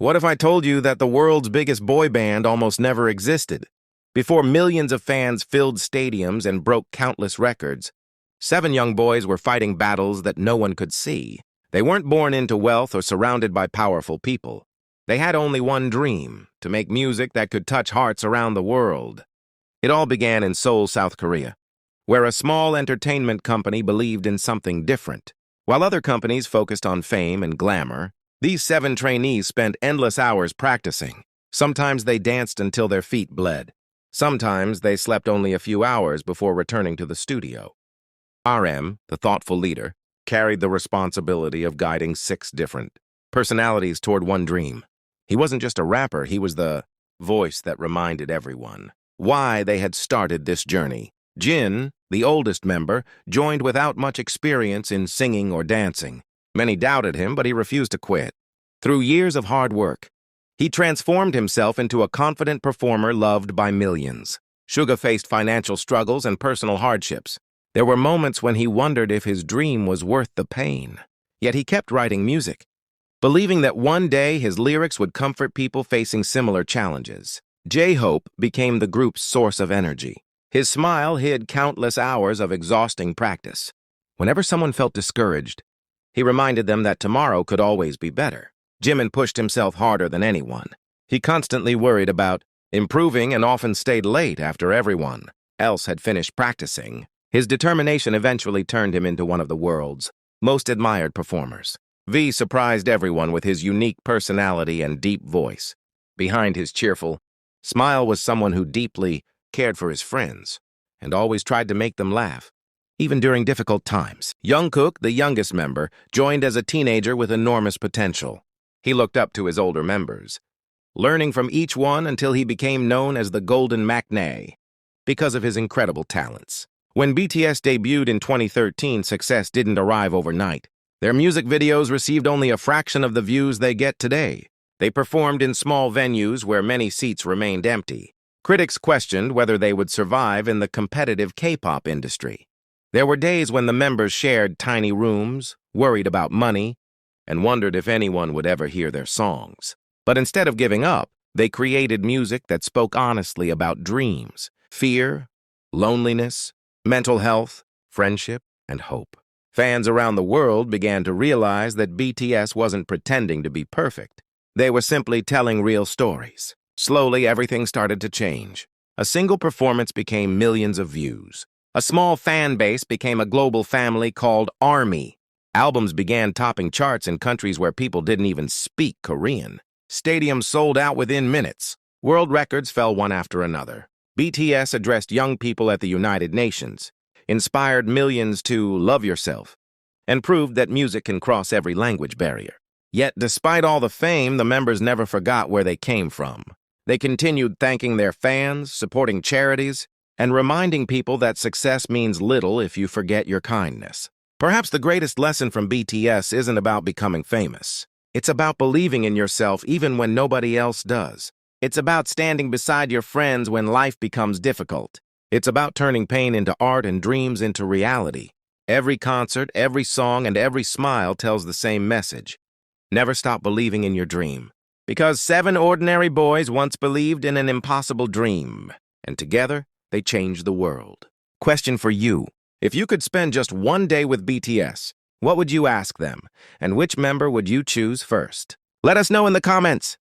What if I told you that the world's biggest boy band almost never existed? Before millions of fans filled stadiums and broke countless records, 7 young boys were fighting battles that no one could see. They weren't born into wealth or surrounded by powerful people. They had only one dream: to make music that could touch hearts around the world. It all began in Seoul, South Korea, where a small entertainment company believed in something different. While other companies focused on fame and glamour, these 7 trainees spent endless hours practicing. Sometimes they danced until their feet bled. Sometimes they slept only a few hours before returning to the studio. RM, the thoughtful leader, carried the responsibility of guiding 6 different personalities toward one dream. He wasn't just a rapper, he was the voice that reminded everyone why they had started this journey. Jin, the oldest member, joined without much experience in singing or dancing. Many doubted him, but he refused to quit. Through years of hard work, he transformed himself into a confident performer loved by millions. Suga faced financial struggles and personal hardships. There were moments when he wondered if his dream was worth the pain. Yet he kept writing music, believing that one day his lyrics would comfort people facing similar challenges. J-Hope became the group's source of energy. His smile hid countless hours of exhausting practice. Whenever someone felt discouraged, he reminded them that tomorrow could always be better. Jimin pushed himself harder than anyone. He constantly worried about improving and often stayed late after everyone else had finished practicing. His determination eventually turned him into one of the world's most admired performers. V surprised everyone with his unique personality and deep voice. Behind his cheerful smile was someone who deeply cared for his friends and always tried to make them laugh, even during difficult times. Jungkook, the youngest member, joined as a teenager with enormous potential. He looked up to his older members, learning from each one until he became known as the Golden Maknae because of his incredible talents. When BTS debuted in 2013, success didn't arrive overnight. Their music videos received only a fraction of the views they get today. They performed in small venues where many seats remained empty. Critics questioned whether they would survive in the competitive K-pop industry. There were days when the members shared tiny rooms, worried about money, and wondered if anyone would ever hear their songs. But instead of giving up, they created music that spoke honestly about dreams, fear, loneliness, mental health, friendship, and hope. Fans around the world began to realize that BTS wasn't pretending to be perfect. They were simply telling real stories. Slowly, everything started to change. A single performance became millions of views. A small fan base became a global family called ARMY. Albums began topping charts in countries where people didn't even speak Korean. Stadiums sold out within minutes. World records fell one after another. BTS addressed young people at the United Nations, inspired millions to love yourself, and proved that music can cross every language barrier. Yet, despite all the fame, the members never forgot where they came from. They continued thanking their fans, supporting charities, and reminding people that success means little if you forget your kindness. Perhaps the greatest lesson from BTS isn't about becoming famous. It's about believing in yourself even when nobody else does. It's about standing beside your friends when life becomes difficult. It's about turning pain into art and dreams into reality. Every concert, every song, and every smile tells the same message. Never stop believing in your dream. Because 7 ordinary boys once believed in an impossible dream, and together, they changed the world. Question for you. If you could spend just one day with BTS, what would you ask them? And which member would you choose first? Let us know in the comments.